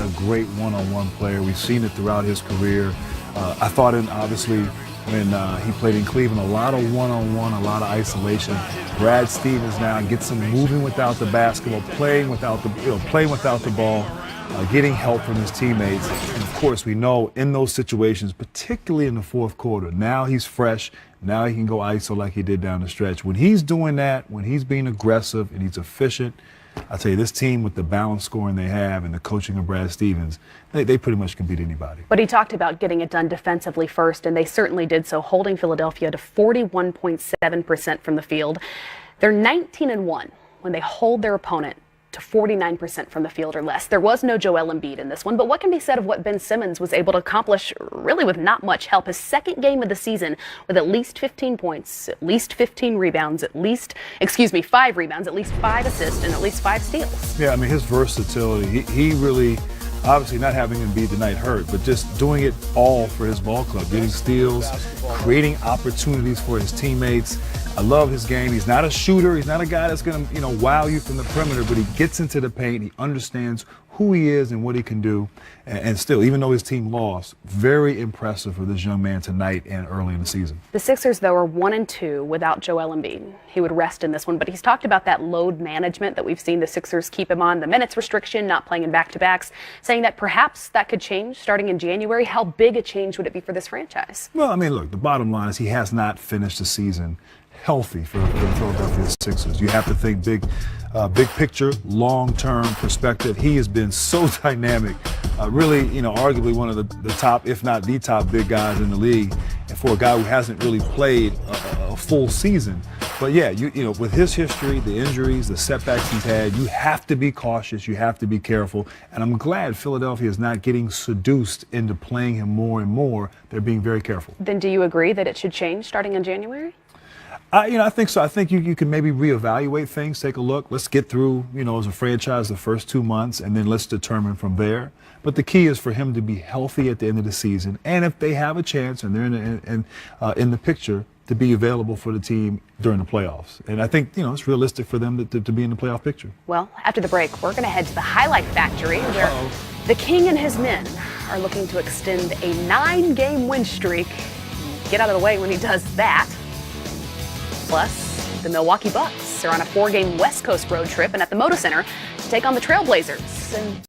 a great one-on-one player. We've seen it throughout his career. I thought, obviously, when he played in Cleveland, a lot of one-on-one, a lot of isolation. Brad Stevens now gets him moving without the basketball, playing without the ball, getting help from his teammates. And of course, we know in those situations, particularly in the fourth quarter, now he's fresh. Now he can go ISO like he did down the stretch. When he's doing that, when he's being aggressive and he's efficient, I tell you, this team with the balanced scoring they have and the coaching of Brad Stevens, they pretty much can beat anybody. But he talked about getting it done defensively first, and they certainly did so, holding Philadelphia to 41.7% from the field. They're 19-1 when they hold their opponent to 49% from the field or less. There was no Joel Embiid in this one, but what can be said of what Ben Simmons was able to accomplish really with not much help? His second game of the season with at least 15 points, at least 15 rebounds, 5 rebounds, at least 5 assists, and at least 5 steals. Yeah, I mean, his versatility, he really, obviously not having Embiid tonight hurt, but just doing it all for his ball club, getting steals, creating opportunities for his teammates. I love his game. He's not a shooter. He's not a guy that's going to, wow you from the perimeter, but he gets into the paint. He understands who he is and what he can do. And still, even though his team lost, very impressive for this young man tonight and early in the season. The Sixers, though, are 1-2 without Joel Embiid. He would rest in this one, but he's talked about that load management that we've seen the Sixers keep him on, the minutes restriction, not playing in back-to-backs, saying that perhaps that could change starting in January. How big a change would it be for this franchise? Well, I mean, look, the bottom line is he has not finished the season healthy for the Philadelphia Sixers. You have to think big picture, long-term perspective. He has been so dynamic, really, arguably one of the top, if not the top big guys in the league, and for a guy who hasn't really played a full season. But yeah, with his history, the injuries, the setbacks he's had, you have to be cautious, you have to be careful, and I'm glad Philadelphia is not getting seduced into playing him more and more. They're being very careful. Then do you agree that it should change starting in January? I think so. I think you can maybe reevaluate things, take a look. Let's get through, as a franchise, the first 2 months, and then let's determine from there. But the key is for him to be healthy at the end of the season, and if they have a chance and they're in the picture, to be available for the team during the playoffs. And I think, it's realistic for them to be in the playoff picture. Well, after the break, we're going to head to the Highlight Factory, where the King and his men are looking to extend a 9-game win streak. Get out of the way when he does that. Plus, the Milwaukee Bucks are on a 4-game West Coast road trip and at the Moda Center to take on the Trailblazers. And